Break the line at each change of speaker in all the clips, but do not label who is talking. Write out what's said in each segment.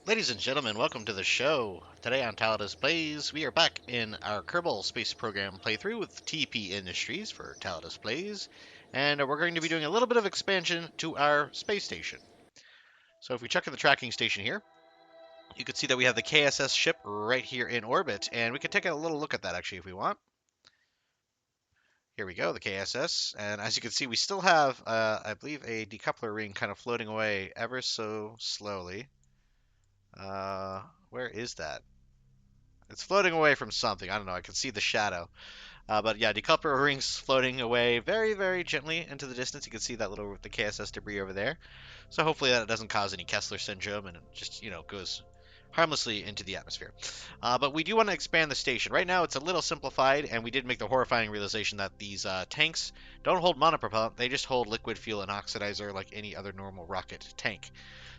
Ladies and gentlemen, welcome to the show. Today on Tallidus Plays, we are back in our Kerbal Space Program playthrough with TP Industries for Tallidus Plays, and we're going to be doing a little bit of expansion to our space station. So if we check in the tracking station here, you can see that we have the KSS ship right here in orbit, and we can take a little look at that actually if we want. Here we go, the KSS, and as you can see, we still have, I believe, a decoupler ring kind of floating away ever so slowly. Where is that? It's floating away from something. I don't know. I can see the shadow. But yeah, decoupler rings floating away very, very gently into the distance. You can see that the KSS debris over there. So hopefully that doesn't cause any Kessler syndrome and it just, goes harmlessly into the atmosphere. But we do want to expand the station. Right now it's a little simplified, and we did make the horrifying realization that these tanks don't hold monopropellant. They just hold liquid fuel and oxidizer like any other normal rocket tank.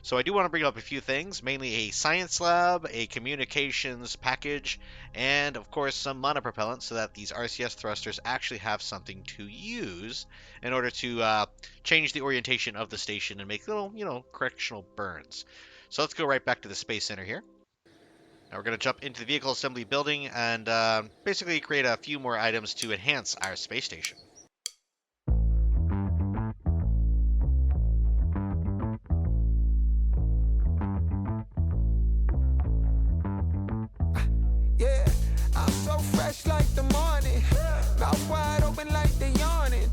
So I do want to bring up a few things, mainly a science lab, a communications package, and of course some monopropellant so that these RCS thrusters actually have something to use in order to change the orientation of the station and make little, correctional burns. So let's go right back to the Space Center here. Now we're going to jump into the vehicle assembly building and basically create a few more items to enhance our space station.
Yeah, I'm so fresh like the morning. Mouth wide open like they yawning.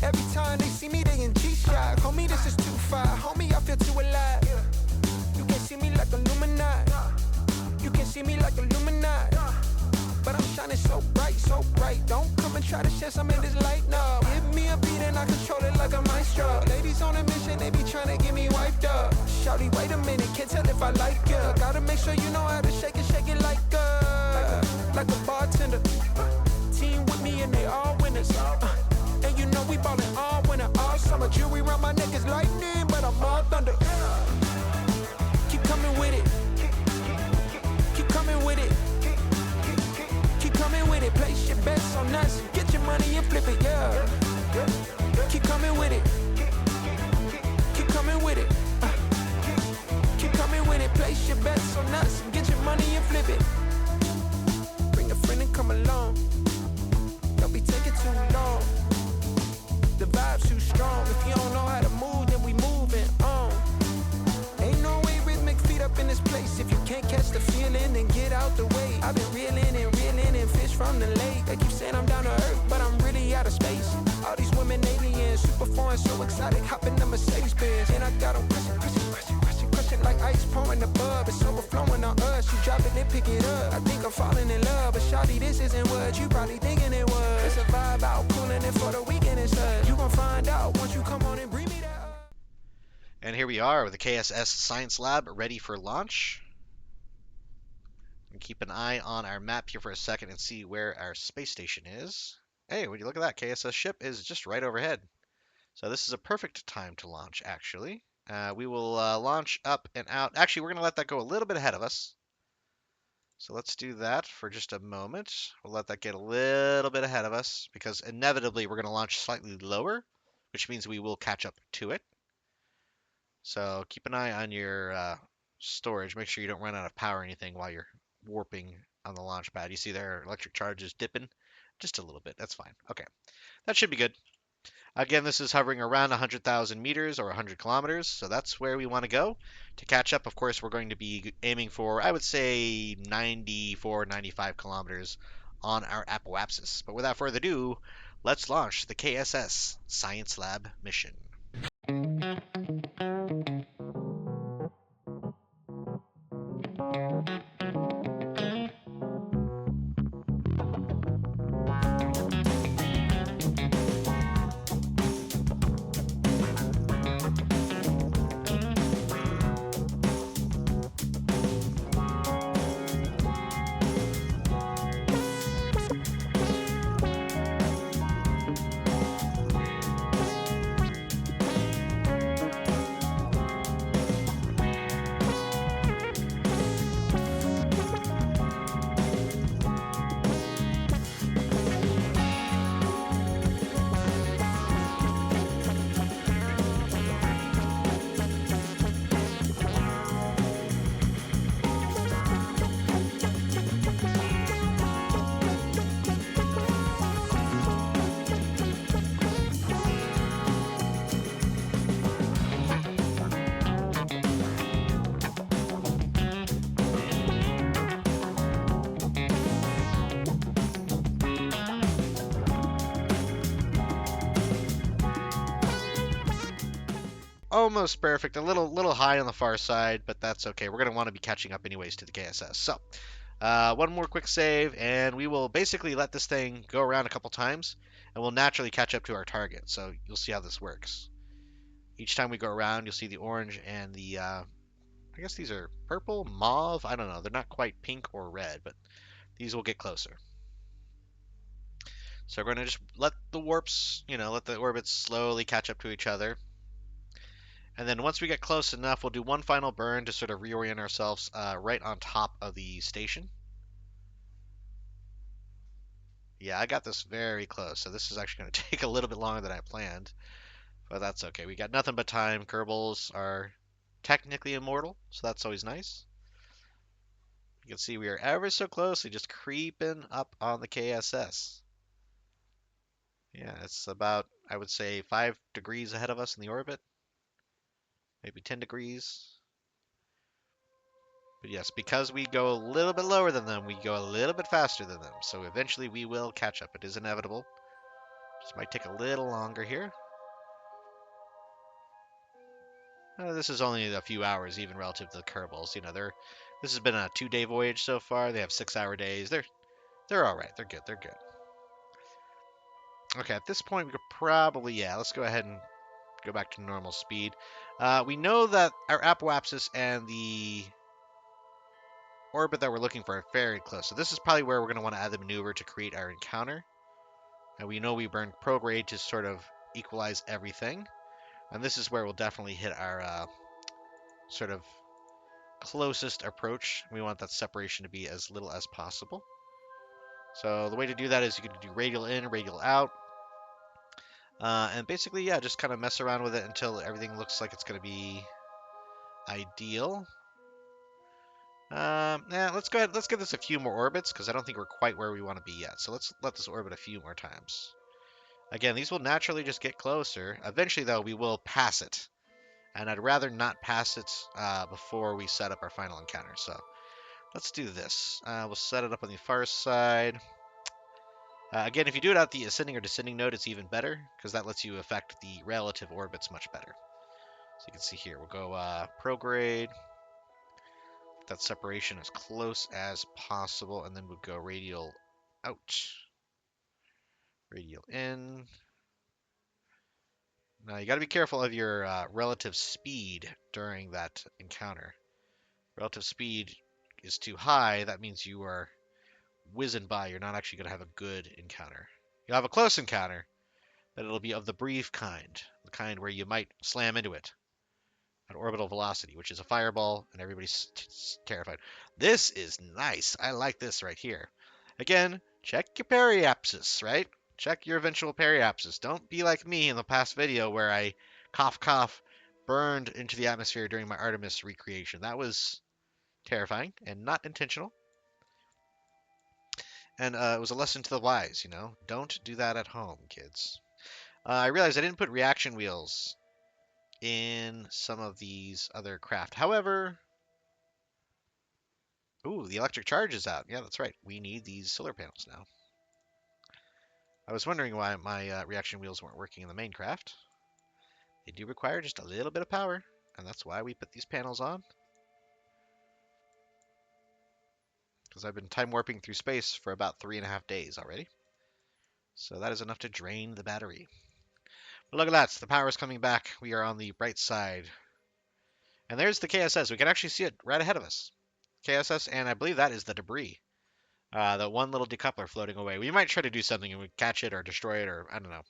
Every time they see me, they in G-Shock. Homie, this is too far. Homie, I feel too alive. You can see me like Illuminati. You can see me like Illuminati. But I'm shining so bright, so bright. Don't come and try to shed some of this light, no. Give me a beat and I control it like a maestro. Ladies on a mission, they be trying to get me wiped up. Shawty, wait a minute, can't tell if I like ya. Gotta make sure you know how to shake it like a bartender. Team with me and they all winners. And you know we ballin' all winter, all summer. Jewelry around my neck is lightning, but I'm all thunder. Keep coming with it. Keep coming with it. Keep coming with it. Place your bets on us. Get your money and flip it, yeah. Keep coming with it. Keep coming with it. Keep coming with it. Place your bets on us. Get your money and flip it. Bring a friend and come along. Don't be taking too long. The vibe's too strong. If you don't know how to move, then we moving on. Ain't no way rhythmic feet up in this place. If you can't catch the feeling, then get out the way. I've been reeling and fish from the lake. They keep saying I'm down to earth, but I'm really out of space. All these women aliens, super foreign, so exotic. Hop in the Mercedes Benz, and I got them question like ice pouring above. It's overflowing on us. You drop it, then pick it up. I think I'm falling in love, but shawty, this isn't what you probably thinking it was. It's a vibe out, pulling it for the weekend and such. You gon' find out once you come on and bring me that.
And here we are with the KSS Science Lab ready for launch. And keep an eye on our map here for a second and see where our space station is. Hey, would you look at that? KSS ship is just right overhead. So this is a perfect time to launch, actually. We will launch up and out. Actually, we're going to let that go a little bit ahead of us. So let's do that for just a moment. We'll let that get a little bit ahead of us because inevitably we're going to launch slightly lower, which means we will catch up to it. So keep an eye on your storage. Make sure you don't run out of power or anything while you're warping on the launch pad. You see there, electric charge is dipping just a little bit. That's fine. Okay, that should be good. Again, this is hovering around 100,000 meters or 100 kilometers, so that's where we want to go. To catch up, of course, we're going to be aiming for, I would say, 94, 95 kilometers on our apoapsis. But without further ado, let's launch the KSS Science Lab mission. almost perfect. A little high on the far side, but that's okay. We're gonna want to be catching up anyways to the KSS. So, one more quick save, and we will basically let this thing go around a couple times, and we'll naturally catch up to our target. So you'll see how this works. Each time we go around, you'll see the orange and the I guess these are purple, mauve. I don't know. They're not quite pink or red, but these will get closer. So we're going to just let the warps, let the orbits slowly catch up to each other. And then once we get close enough, we'll do one final burn to sort of reorient ourselves right on top of the station. Yeah, I got this very close, so this is actually going to take a little bit longer than I planned, but that's okay. We got nothing but time. Kerbals are technically immortal, so that's always nice. You can see we are ever so closely just creeping up on the KSS. Yeah, it's about, I would say, 5 degrees ahead of us in the orbit, maybe 10 degrees. But yes, because we go a little bit lower than them, we go a little bit faster than them. So eventually we will catch up. It is inevitable. Just might take a little longer here. This is only a few hours, even relative to the Kerbals. This has been a 2-day voyage so far. They have 6-hour days. They're all right. They're good. They're good. Okay, at this point we could probably, yeah, let's go ahead and go back to normal speed. We know that our apoapsis and the orbit that we're looking for are very close. So this is probably where we're going to want to add the maneuver to create our encounter. And we know we burned prograde to sort of equalize everything. And this is where we'll definitely hit our sort of closest approach. We want that separation to be as little as possible. So the way to do that is you can do radial in, radial out. And basically, yeah, just kind of mess around with it until everything looks like it's going to be ideal. Yeah, let's go ahead. Let's give this a few more orbits because I don't think we're quite where we want to be yet. So let's let this orbit a few more times. Again, these will naturally just get closer. Eventually, though, we will pass it. And I'd rather not pass it before we set up our final encounter. So let's do this. We'll set it up on the far side. Again, if you do it at the ascending or descending node, it's even better because that lets you affect the relative orbits much better. So you can see here, we'll go prograde. That separation as close as possible, and then we'll go radial out, radial in. Now you got to be careful of your relative speed during that encounter. Relative speed is too high, that means you are whizzing by. You're not actually going to have a good encounter. You'll have a close encounter, but it'll be of the brief kind, the kind where you might slam into it at orbital velocity, which is a fireball, and everybody's terrified. This is nice. I like this right here. Again, check your periapsis, right? Check your eventual periapsis. Don't be like me in the past video where I cough burned into the atmosphere during my Artemis recreation. That was terrifying and not intentional. And it was a lesson to the wise, Don't do that at home, kids. I realized I didn't put reaction wheels in some of these other craft. However, ooh, the electric charge is out. Yeah, that's right. We need these solar panels now. I was wondering why my reaction wheels weren't working in the main craft. They do require just a little bit of power, and that's why we put these panels on. Because I've been time warping through space for about 3.5 days already. So that is enough to drain the battery. But look at that. The power is coming back. We are on the bright side. And there's the KSS. We can actually see it right ahead of us. KSS, and I believe that is the debris. The one little decoupler floating away. We might try to do something and we catch it or destroy it, or I don't know.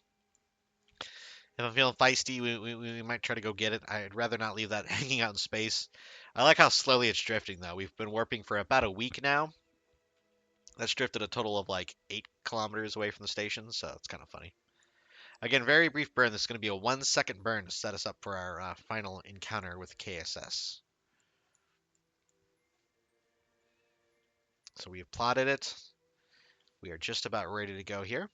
If I'm feeling feisty, we might try to go get it. I'd rather not leave that hanging out in space. I like how slowly it's drifting, though. We've been warping for about a week now. That's drifted a total of like 8 kilometers away from the station, so it's kind of funny. Again, very brief burn. This is going to be a 1-second burn to set us up for our final encounter with KSS. So we have plotted it. We are just about ready to go here.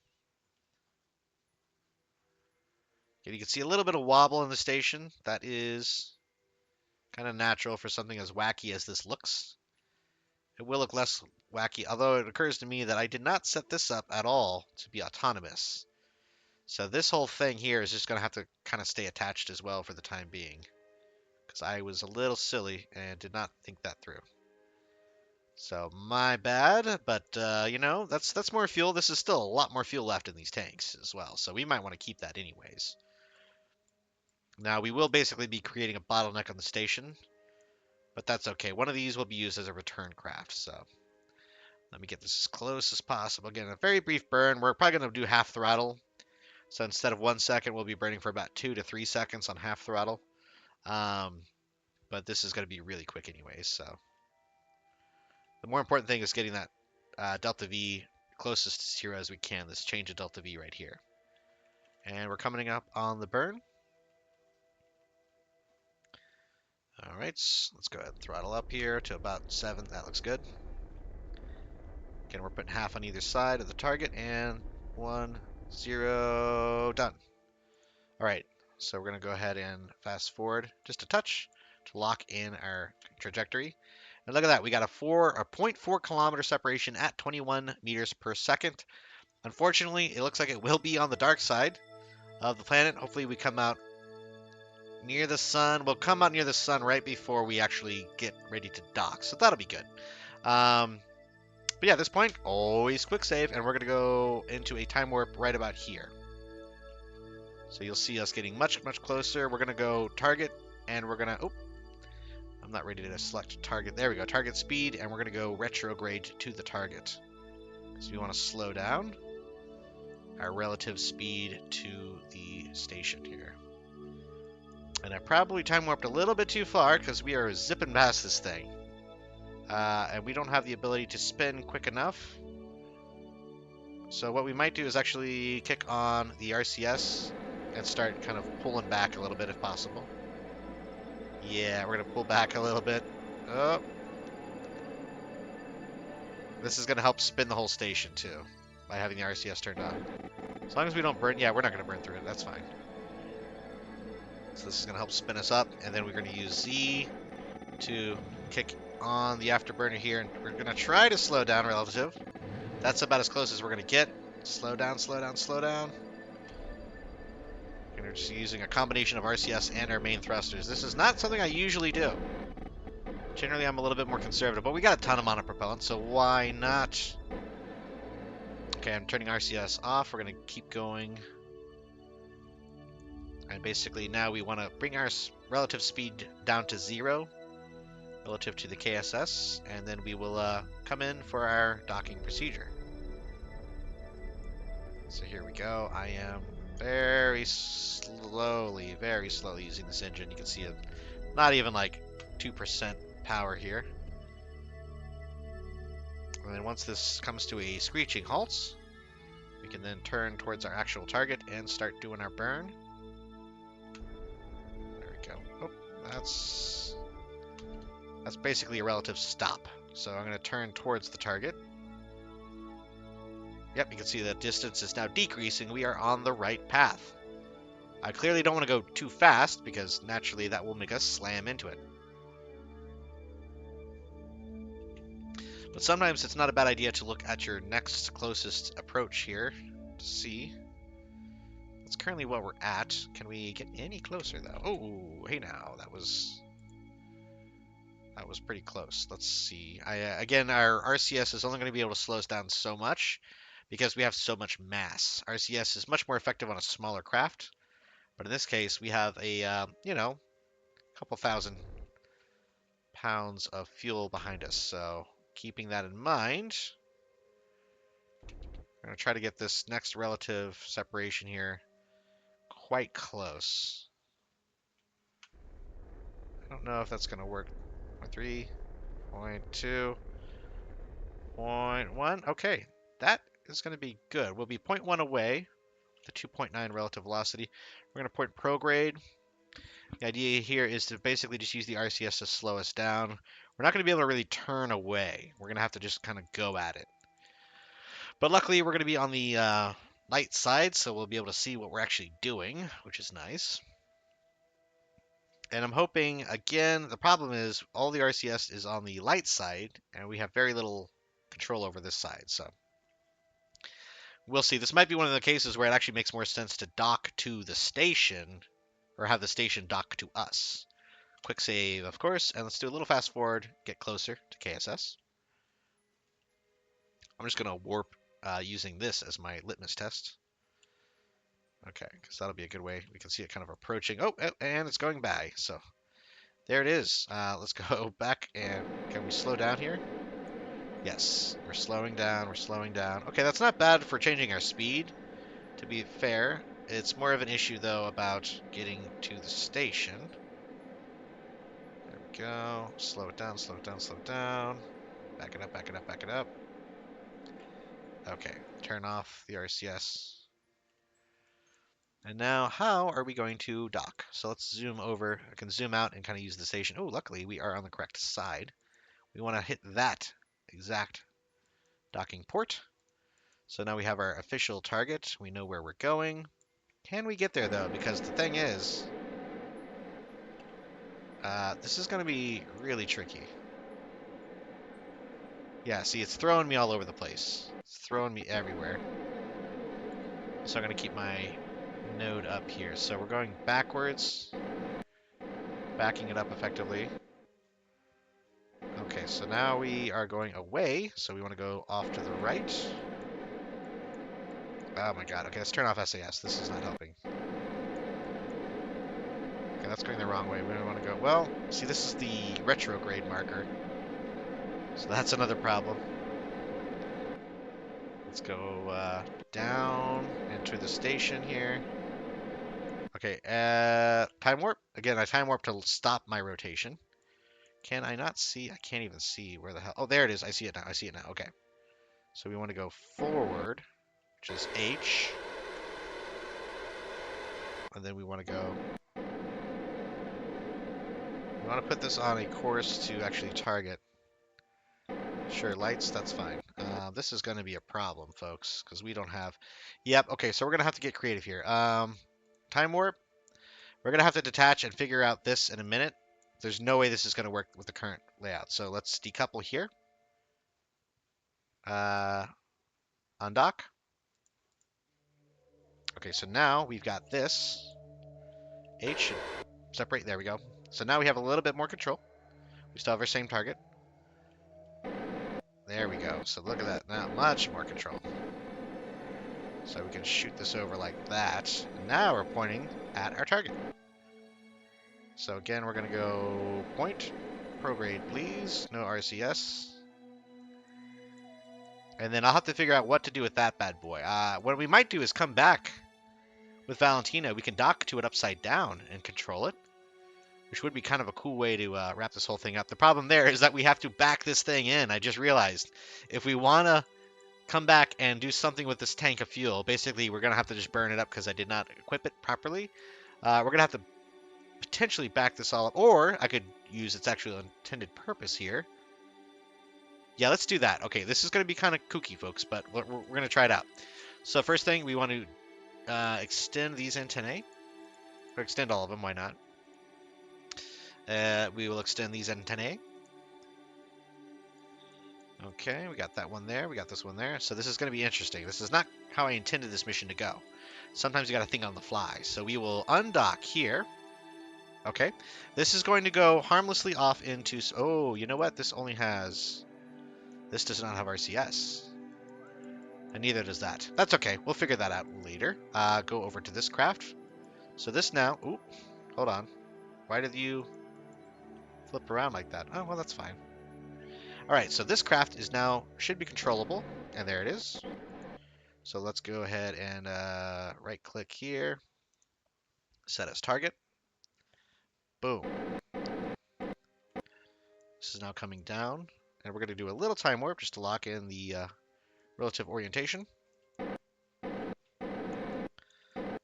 You can see a little bit of wobble in the station. That is kind of natural for something as wacky as this looks. It will look less wacky, although it occurs to me that I did not set this up at all to be autonomous. So this whole thing here is just going to have to kind of stay attached as well for the time being, because I was a little silly and did not think that through. So my bad, but you know, that's more fuel. This is still a lot more fuel left in these tanks as well, so we might want to keep that anyways. Now we will basically be creating a bottleneck on the station, but that's okay. One of these will be used as a return craft, so let me get this as close as possible. Again, a very brief burn. We're probably going to do half throttle. So instead of 1 second, we'll be burning for about 2 to 3 seconds on half throttle. Um, but this is going to be really quick anyways. So the more important thing is getting that delta V closest to 0 as we can. This change of delta V right here. And we're coming up on the burn. All right, let's go ahead and throttle up here to about 7. That looks good. Again, we're putting half on either side of the target, and 1, 0, done. All right, so we're going to go ahead and fast forward just a touch to lock in our trajectory. And look at that, we got a 0.4 kilometer separation at 21 meters per second. Unfortunately, it looks like it will be on the dark side of the planet. Hopefully we come out near the sun. We'll come out near the sun right before we actually get ready to dock, so that'll be good. But yeah, at this point, always quick save, and we're going to go into a time warp right about here. So you'll see us getting much, much closer. We're going to go target, and we're going to... Oh, I'm not ready to select target. There we go, target speed, and we're going to go retrograde to the target. So we want to slow down our relative speed to the station here. And I probably time warped a little bit too far because we are zipping past this thing. And we don't have the ability to spin quick enough. So what we might do is actually kick on the RCS and start kind of pulling back a little bit if possible. Yeah, we're going to pull back a little bit. Oh. This is going to help spin the whole station too by having the RCS turned on. As long as we don't burn, yeah, we're not going to burn through it. That's fine. So this is going to help spin us up, and then we're going to use Z to kick on the afterburner here, and we're going to try to slow down relative. That's about as close as we're going to get. Slow down, slow down, slow down. And we're just using a combination of RCS and our main thrusters. This is not something I usually do. Generally, I'm a little bit more conservative, but we got a ton of monopropellant, so why not? Okay, I'm turning RCS off. We're going to keep going. And basically now we want to bring our relative speed down to 0 relative to the KSS, and then we will come in for our docking procedure. So here we go. I am very slowly using this engine. You can see it, not even like 2% power here. And then once this comes to a screeching halt, we can then turn towards our actual target and start doing our burn. There we go. Oh, that's basically a relative stop. So I'm going to turn towards the target. Yep, you can see the distance is now decreasing. We are on the right path. I clearly don't want to go too fast because naturally that will make us slam into it. But sometimes it's not a bad idea to look at your next closest approach here to see. That's currently what we're at. Can we get any closer though? Oh, hey now, that was pretty close. Let's see. Again, our RCS is only going to be able to slow us down so much because we have so much mass. RCS is much more effective on a smaller craft, but in this case, we have a you know, couple thousand pounds of fuel behind us. So keeping that in mind, we're going to try to get this next relative separation here quite close. I don't know if that's going to work. 3.2, 0.1. Okay, that is going to be good. We'll be 0.1 away, the 2.9 relative velocity. We're going to point prograde. The idea here is to basically just use the RCS to slow us down. We're not going to be able to really turn away. We're going to have to just kind of go at it. But luckily, we're going to be on the light side, so we'll be able to see what we're actually doing, which is nice. And I'm hoping, again, the problem is all the RCS is on the light side, and we have very little control over this side. So We'll see. This might be one of the cases where it actually makes more sense to dock to the station or have the station dock to us. Quick save, of course, and let's do a little fast forward, get closer to KSS. I'm just going to warp using this as my litmus test. Okay, because that'll be a good way. We can see it kind of approaching. Oh, and it's going by. So there it is. Let's go back and can we slow down here? Yes, we're slowing down. We're slowing down. Okay, that's not bad for changing our speed, to be fair. It's more of an issue, though, about getting to the station. There we go. Slow it down, slow it down, slow it down. Back it up, back it up, back it up. Okay, turn off the RCS. And now, how are we going to dock? So let's zoom over. I can zoom out and kind of use the station. Oh, luckily, we are on the correct side. We want to hit that exact docking port. So now we have our official target. We know where we're going. Can we get there, though? Because the thing is, this is going to be really tricky. Yeah, see, it's throwing me all over the place. It's throwing me everywhere. So I'm going to keep my node up here. So we're going backwards, backing it up effectively. Okay, so now we are going away, so we want to go off to the right. Oh my god, okay, let's turn off SAS. This is not helping. Okay, that's going the wrong way. We want to go, well, see, this is the retrograde marker. So that's another problem. Let's go down into the station here. Okay, time warp. Again, I time warp to stop my rotation. Can I not see? I can't even see where the hell. Oh, there it is. I see it now. I see it now. Okay. So we want to go forward, which is H. And then we want to go. We want to put this on a course to actually target. Sure, lights, that's fine. This is going to be a problem, folks, because we don't have... Yep, okay, so we're going to have to get creative here. Time warp. We're going to have to detach and figure out this in a minute. There's no way this is going to work with the current layout. So let's decouple here. Undock. Okay, so now we've got this. H should separate. There we go. So now we have a little bit more control. We still have our same target. There we go. So look at that. Now much more control. So we can shoot this over like that. And now we're pointing at our target. So again, we're going to go point. Prograde, please. No RCS. And then I'll have to figure out what to do with that bad boy. What we might do is come back with Valentina. We can dock to it upside down and control it, which would be kind of a cool way to wrap this whole thing up. The problem there is that we have to back this thing in. I just realized if we want to come back and do something with this tank of fuel, basically we're going to have to just burn it up because I did not equip it properly. We're going to have to potentially back this all up, or I could use its actual intended purpose here. Yeah, let's do that. Okay, this is going to be kind of kooky, folks, but we're going to try it out. So first thing, we want to extend these antennae, or extend all of them, why not? We will extend these antennae. Okay, we got that one there. We got this one there. So this is going to be interesting. This is not how I intended this mission to go. Sometimes you got to think on the fly. So we will undock here. Okay. This is going to go harmlessly off into... Oh, you know what? This only has... This does not have RCS. And neither does that. That's okay. We'll figure that out later. Go over to this craft. So this now... Ooh, hold on. Why did you flip around like that? Oh, well, that's fine. All right, so this craft is now, should be controllable, and there it is. So let's go ahead and right-click here, set as target. Boom. This is now coming down, and we're going to do a little time warp just to lock in the relative orientation.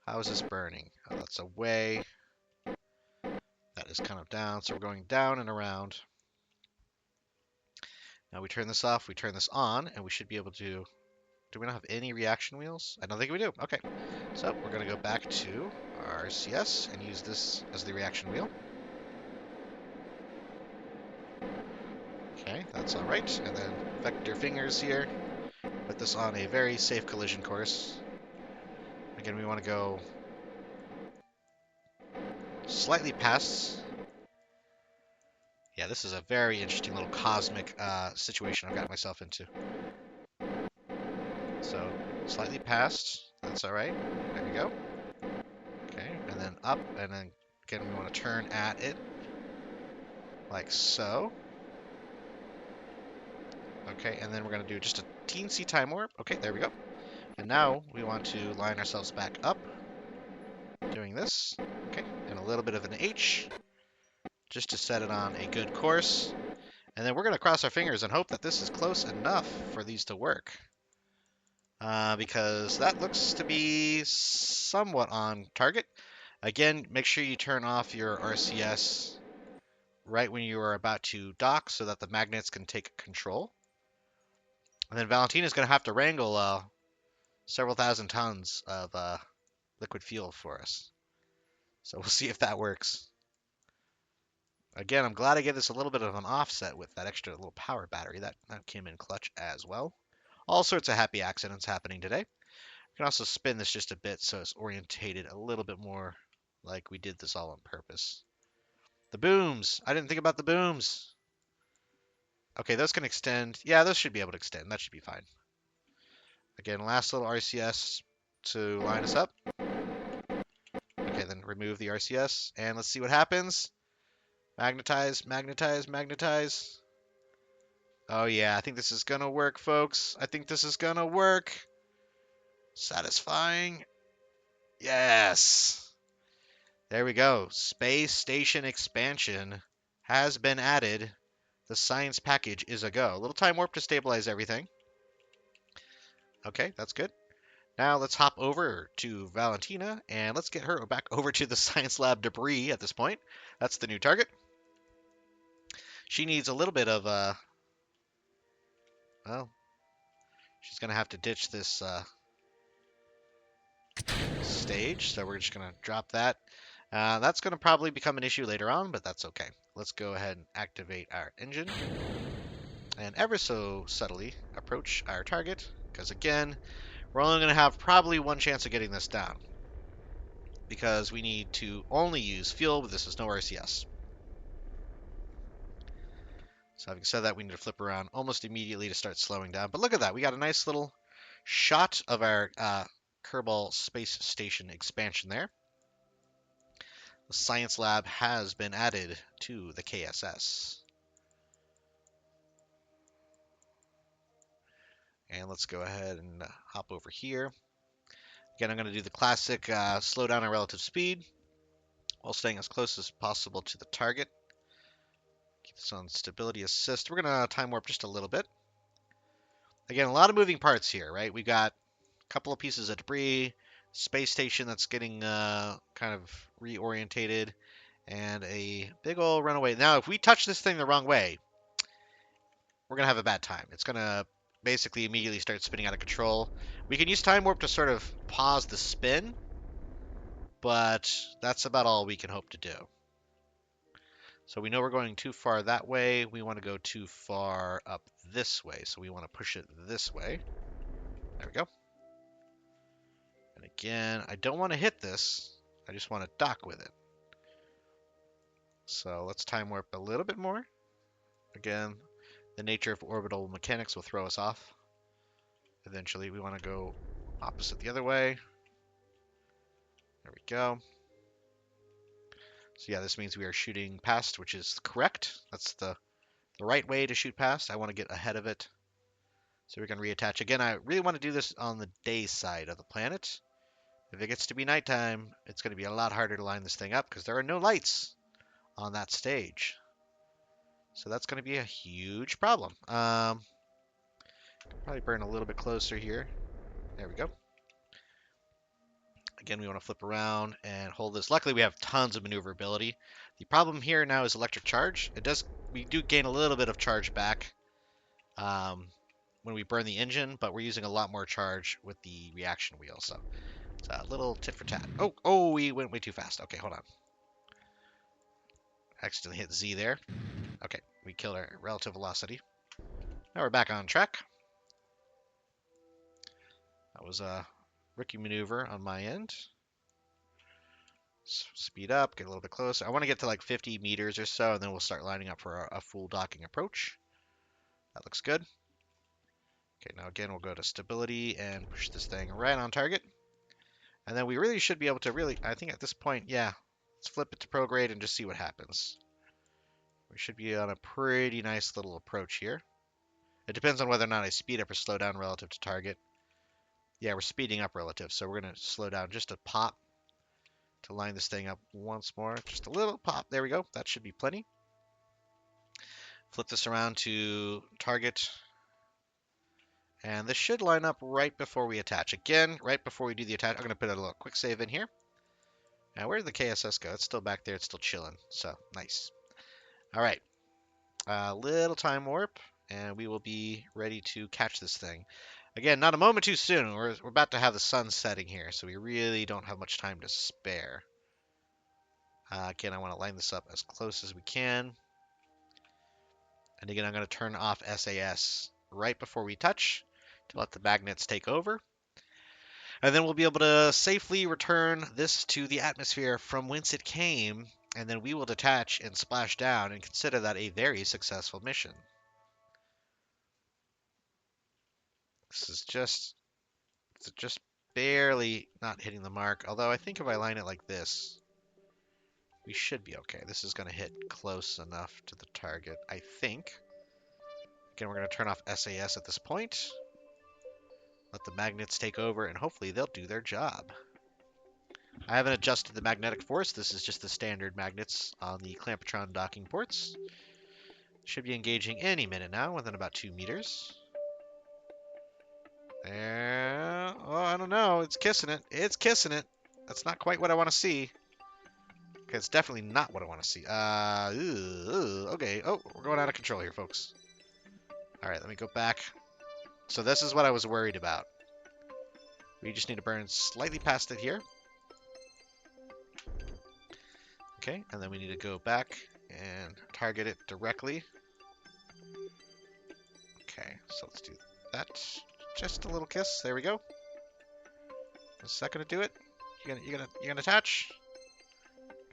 How is this burning? Oh, that's away. That is kind of down, so we're going down and around. Now we turn this off, we turn this on, and we should be able to... Do we not have any reaction wheels? I don't think we do. Okay. So we're going to go back to our RCS and use this as the reaction wheel. Okay, that's all right. And then vector fingers here. Put this on a very safe collision course. Again, we want to go slightly past. Yeah, this is a very interesting little cosmic situation I've got myself into. So, slightly past. That's all right. There we go. Okay, and then up, and then again, we want to turn at it, like so. Okay, and then we're going to do just a teensy time warp. Okay, there we go. And now we want to line ourselves back up, doing this. Okay, and a little bit of an H, just to set it on a good course. And then we're going to cross our fingers and hope that this is close enough for these to work. Because that looks to be somewhat on target. Again, make sure you turn off your RCS right when you are about to dock so that the magnets can take control. And then Valentina's going to have to wrangle several thousand tons of liquid fuel for us. So we'll see if that works. Again, I'm glad I gave this a little bit of an offset with that extra little power battery. That came in clutch as well. All sorts of happy accidents happening today. You can also spin this just a bit so it's orientated a little bit more like we did this all on purpose. The booms! I didn't think about the booms! Okay, those can extend. Yeah, those should be able to extend. That should be fine. Again, last little RCS to line us up. Okay, then remove the RCS, and let's see what happens. Magnetize, magnetize, magnetize. Oh yeah, I think this is gonna work, folks. I think this is gonna work. Satisfying. Yes! There we go. Space Station expansion has been added. The science package is a go. A little time warp to stabilize everything. Okay, that's good. Now let's hop over to Valentina and let's get her back over to the science lab debris at this point. That's the new target. She needs a little bit of, well, she's going to have to ditch this stage, so we're just going to drop that. That's going to probably become an issue later on, but that's okay. Let's go ahead and activate our engine and ever so subtly approach our target, because again, we're only going to have probably one chance of getting this down, because we need to only use fuel, but this is no RCS. So having said that, we need to flip around almost immediately to start slowing down. But look at that. We got a nice little shot of our Kerbal Space Station expansion there. The science lab has been added to the KSS. And let's go ahead and hop over here. Again, I'm going to do the classic slow down our relative speed while staying as close as possible to the target. Keep this on stability assist. We're going to time warp just a little bit. Again, a lot of moving parts here, right? We got a couple of pieces of debris, space station that's getting kind of reorientated, and a big old runaway. Now, if we touch this thing the wrong way, we're going to have a bad time. It's going to basically immediately start spinning out of control. We can use time warp to sort of pause the spin, but that's about all we can hope to do. So we know we're going too far that way. We want to go too far up this way, so we want to push it this way. There we go. And again, I don't want to hit this. I just want to dock with it. So let's time warp a little bit more. Again, the nature of orbital mechanics will throw us off. Eventually, we want to go opposite the other way. There we go. So yeah, this means we are shooting past, which is correct. That's the right way to shoot past. I want to get ahead of it. So we can reattach. Again, I really want to do this on the day side of the planet. If it gets to be nighttime, it's going to be a lot harder to line this thing up because there are no lights on that stage. So that's going to be a huge problem. Probably burn a little bit closer here. There we go. Again, we want to flip around and hold this. Luckily, we have tons of maneuverability. The problem here now is electric charge. We do gain a little bit of charge back when we burn the engine, but we're using a lot more charge with the reaction wheel. So it's a little tit for tat. Oh, we went way too fast. Okay, hold on. Accidentally hit Z there. Okay, we killed our relative velocity. Now we're back on track. That was a rookie maneuver on my end. Speed up, get a little bit closer. I want to get to like 50 meters or so, and then we'll start lining up for a full docking approach. That looks good. Okay, now again, we'll go to stability and push this thing right on target. And then we really should be able to I think at this point, yeah, let's flip it to prograde and just see what happens. We should be on a pretty nice little approach here. It depends on whether or not I speed up or slow down relative to target. Yeah, we're speeding up relative, so we're going to slow down just a pop to line this thing up once more. Just a little pop. There we go. That should be plenty. Flip this around to target. And this should line up right before we attach. Again, right before we do the attach, I'm going to put a little quick save in here. Now, where did the KSS go? It's still back there. It's still chilling. So, nice. All right. A little time warp, and we will be ready to catch this thing. Again, not a moment too soon. We're about to have the sun setting here, so we really don't have much time to spare. Again, I want to line this up as close as we can. And again, I'm going to turn off SAS right before we touch to let the magnets take over. And then we'll be able to safely return this to the atmosphere from whence it came, and then we will detach and splash down and consider that a very successful mission. This is just barely not hitting the mark, although I think if I line it like this, we should be okay. This is going to hit close enough to the target, I think. Again, we're going to turn off SAS at this point. Let the magnets take over, and hopefully they'll do their job. I haven't adjusted the magnetic force. This is just the standard magnets on the Clampetron docking ports. Should be engaging any minute now, within about 2 meters. There. Oh, I don't know. It's kissing it. It's kissing it. That's not quite what I want to see. Okay, it's definitely not what I want to see. Okay. Oh, we're going out of control here, folks. All right, let me go back. So this is what I was worried about. We just need to burn slightly past it here. Okay, and then we need to go back and target it directly. Okay, so let's do that. Just a little kiss. There we go. Is that gonna do it? You gonna attach?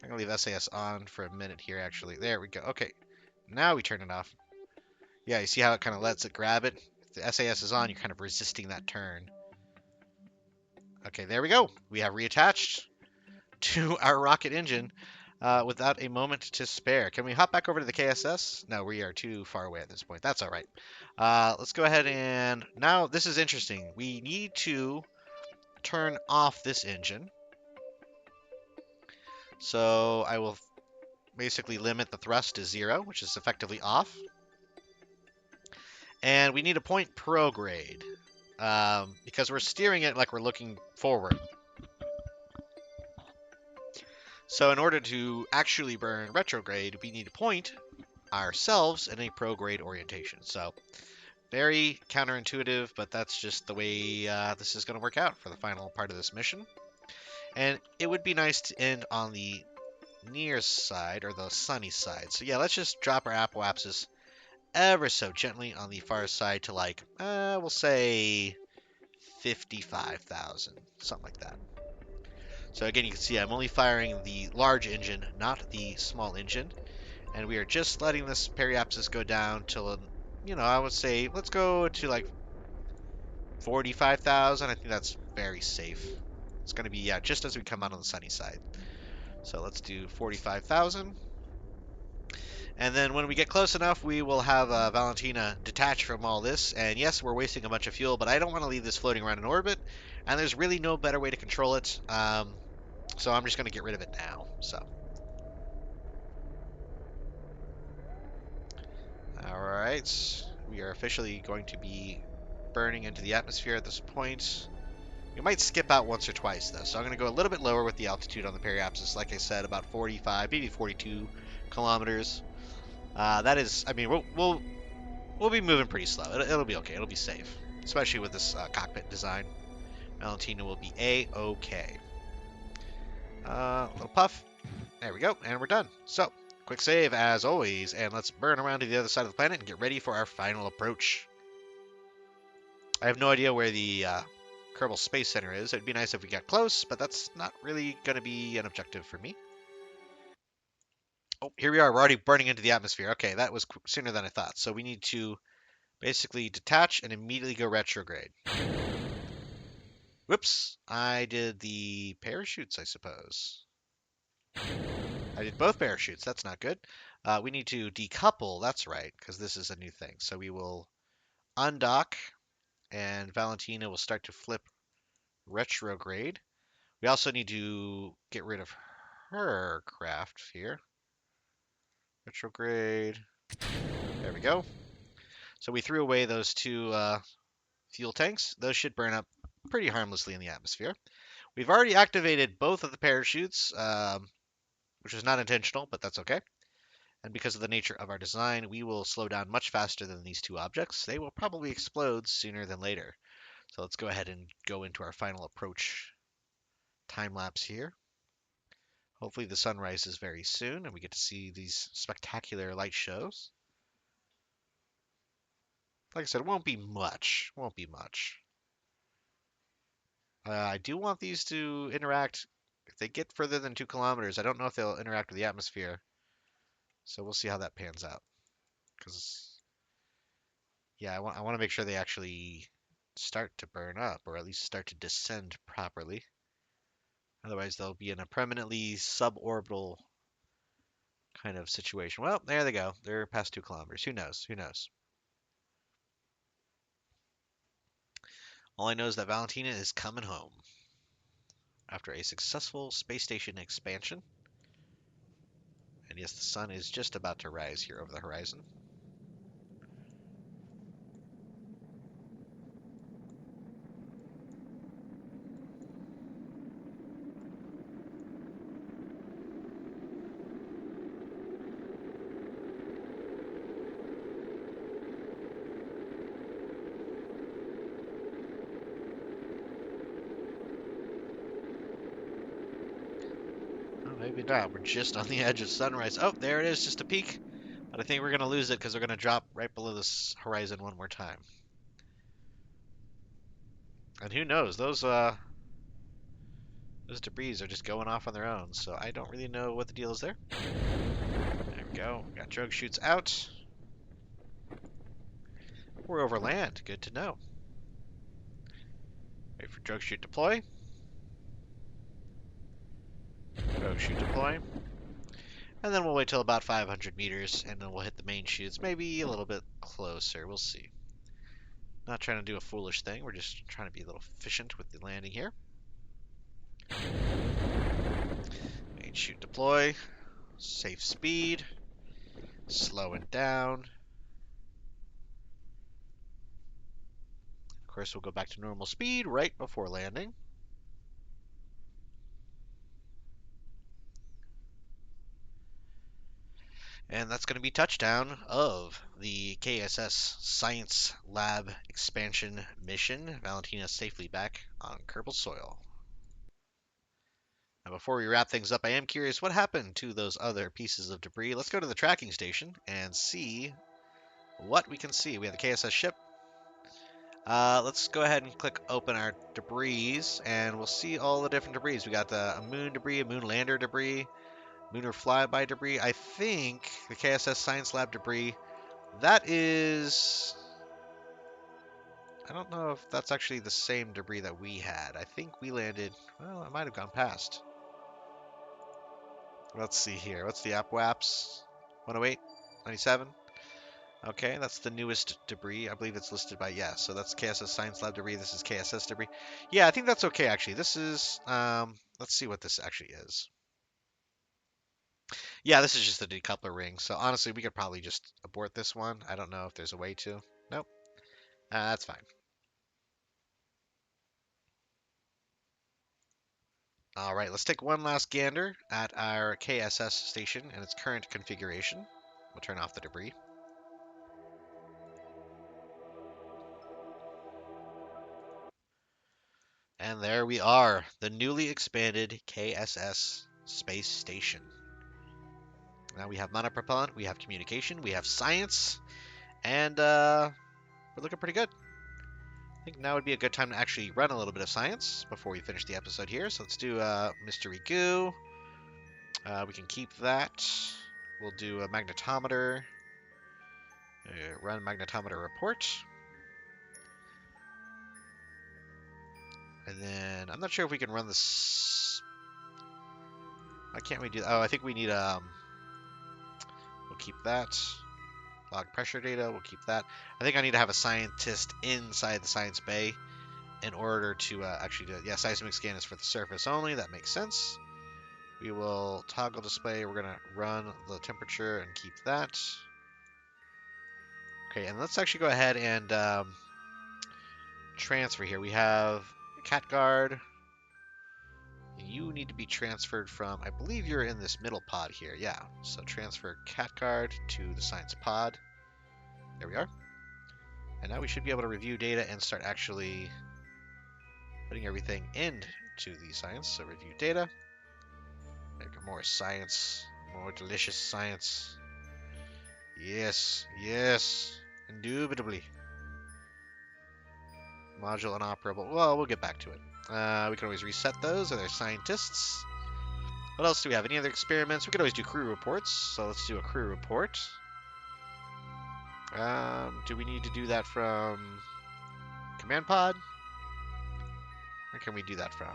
I'm gonna leave SAS on for a minute here. Actually, there we go. Okay, now we turn it off. Yeah, you see how it kind of lets it grab it. If the SAS is on, you're kind of resisting that turn. Okay, there we go. We have reattached to our rocket engine without a moment to spare. Can we hop back over to the KSS? No, we are too far away at this point. That's all right. Let's go ahead and now this is interesting. We need to turn off this engine. So I will basically limit the thrust to 0, which is effectively off. And we need a point prograde because we're steering it like we're looking forward. So in order to actually burn retrograde, we need to point ourselves in a prograde orientation. So very counterintuitive, but that's just the way this is going to work out for the final part of this mission. And it would be nice to end on the near side, or the sunny side. So yeah, let's just drop our apoapsis ever so gently on the far side to like, we'll say 55,000, something like that. So again, you can see I'm only firing the large engine, not the small engine. And we are just letting this periapsis go down till, I would say, let's go to like 45,000. I think that's very safe. It's going to be, yeah, just as we come out on the sunny side. So let's do 45,000. And then when we get close enough, we will have Valentina detach from all this. And yes, we're wasting a bunch of fuel, but I don't want to leave this floating around in orbit. And there's really no better way to control it. So I'm just going to get rid of it now. So. Alright. We are officially going to be burning into the atmosphere at this point. We might skip out once or twice, though. So I'm going to go a little bit lower with the altitude on the periapsis. Like I said, about 45, maybe 42 kilometers. That is, I mean, we'll be moving pretty slow. It'll be okay. It'll be safe, especially with this cockpit design. Valentina will be a-okay. Little puff. There we go, and we're done. So, quick save as always, and let's burn around to the other side of the planet and get ready for our final approach. I have no idea where the Kerbal Space Center is. It'd be nice if we got close, but that's not really going to be an objective for me. Oh, here we are. We're already burning into the atmosphere. Okay, that was sooner than I thought. So we need to basically detach and immediately go retrograde. Whoops, I did the parachutes, I suppose. I did both parachutes. That's not good. We need to decouple. That's right, because this is a new thing. So we will undock, and Valentina will start to flip retrograde. We also need to get rid of her craft here. Retrograde. There we go. So we threw away those two fuel tanks. Those should burn up pretty harmlessly in the atmosphere. We've already activated both of the parachutes, which was not intentional, but that's okay. And because of the nature of our design, we will slow down much faster than these two objects. They will probably explode sooner than later. So let's go ahead and go into our final approach time lapse here. Hopefully the sun rises very soon and we get to see these spectacular light shows. Like I said, it won't be much. Won't be much. I do want these to interact. If they get further than 2 kilometers, I don't know if they'll interact with the atmosphere. So we'll see how that pans out. Because, yeah, I want to make sure they actually start to burn up, or at least start to descend properly. Otherwise, they'll be in a permanently suborbital kind of situation. Well, there they go. They're past 2 kilometers. Who knows? Who knows? All I know is that Valentina is coming home after a successful space station expansion. And yes, the sun is just about to rise here over the horizon. Maybe not. We're just on the edge of sunrise. Oh, there it is, just a peak. But I think we're going to lose it because we're going to drop right below this horizon one more time. And who knows? Those debris are just going off on their own. So I don't really know what the deal is there. There we go. Got drogue chutes out. We're over land. Good to know. Wait for drogue chute deploy. Drogue chute deploy. And then we'll wait till about 500 meters, and then we'll hit the main chutes. Maybe a little bit closer. We'll see. Not trying to do a foolish thing. We're just trying to be a little efficient with the landing here. Main chute deploy. Safe speed. Slow it down. Of course, we'll go back to normal speed right before landing. And that's going to be touchdown of the KSS Science Lab expansion mission. Valentina safely back on Kerbal soil. Now, before we wrap things up, I am curious what happened to those other pieces of debris. Let's go to the tracking station and see what we can see. We have the KSS ship. Let's go ahead and click open our debris, and we'll see all the different debris. We got a moon debris, a moon lander debris, lunar flyby debris. I think the KSS Science Lab debris, that is... I don't know if that's actually the same debris that we had. I think we landed... Well, it might have gone past. Let's see here. What's the APWAPS? 108? 97? Okay, that's the newest debris. I believe it's listed by, yeah, so that's KSS Science Lab debris. This is KSS debris. Yeah, I think that's okay, actually. This is, let's see what this actually is. Yeah, this is just a decoupler ring. So honestly, we could probably just abort this one. I don't know if there's a way to. Nope. That's fine. All right, let's take one last gander at our KSS station and its current configuration. We'll turn off the debris. And there we are, the newly expanded KSS Space Station. Now we have monopropellant, we have communication, we have science, and we're looking pretty good. think now would be a good time to actually run a little bit of science before we finish the episode here. So let's do mystery goo. We can keep that. We'll do a magnetometer. Run magnetometer report. And then I'm not sure if we can run this. Why can't we do that? Oh, I think we need we'll keep that. Log pressure data, we'll keep that. I think I need to have a scientist inside the science bay in order to actually do it. Yeah, seismic scan is for the surface only. That makes sense. We will toggle display. We're going to run the temperature and keep that. Okay, and let's actually go ahead and transfer here. We have cat guard. You need to be transferred from, I believe you're in this middle pod here. Yeah, so transfer cat guard to the science pod. There we are. And now we should be able to review data and start actually putting everything into the science. So review data. Make more science, more delicious science. Yes, yes, indubitably. Module inoperable. Well, we'll get back to it. We can always reset those. Are there scientists? What else do we have? Any other experiments? We could always do crew reports. So let's do a crew report. Do we need to do that from command pod? Or can we do that from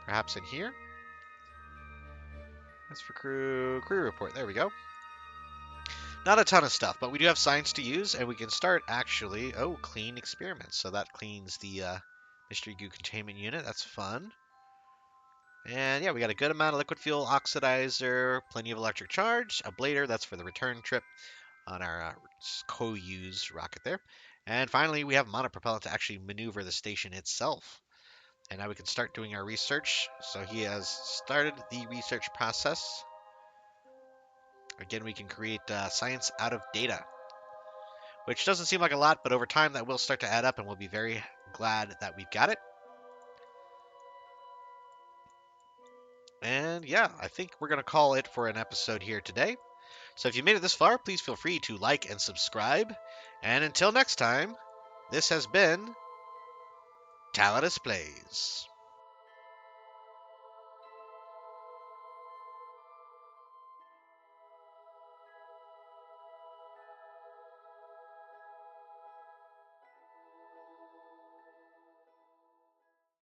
perhaps in here? That's for crew report. There we go. Not a ton of stuff, but we do have science to use, and we can start actually, clean experiments. So that cleans the mystery goo containment unit. That's fun. And yeah, we got a good amount of liquid fuel oxidizer, plenty of electric charge, a blader, that's for the return trip on our co-use rocket there. And finally, we have monopropellant to actually maneuver the station itself. And now we can start doing our research. So he has started the research process. Again, we can create science out of data, which doesn't seem like a lot, but over time that will start to add up, and we'll be very glad that we've got it. And yeah, I think we're going to call it for an episode here today. So if you made it this far, please feel free to like and subscribe. And until next time, this has been Tallidus Plays.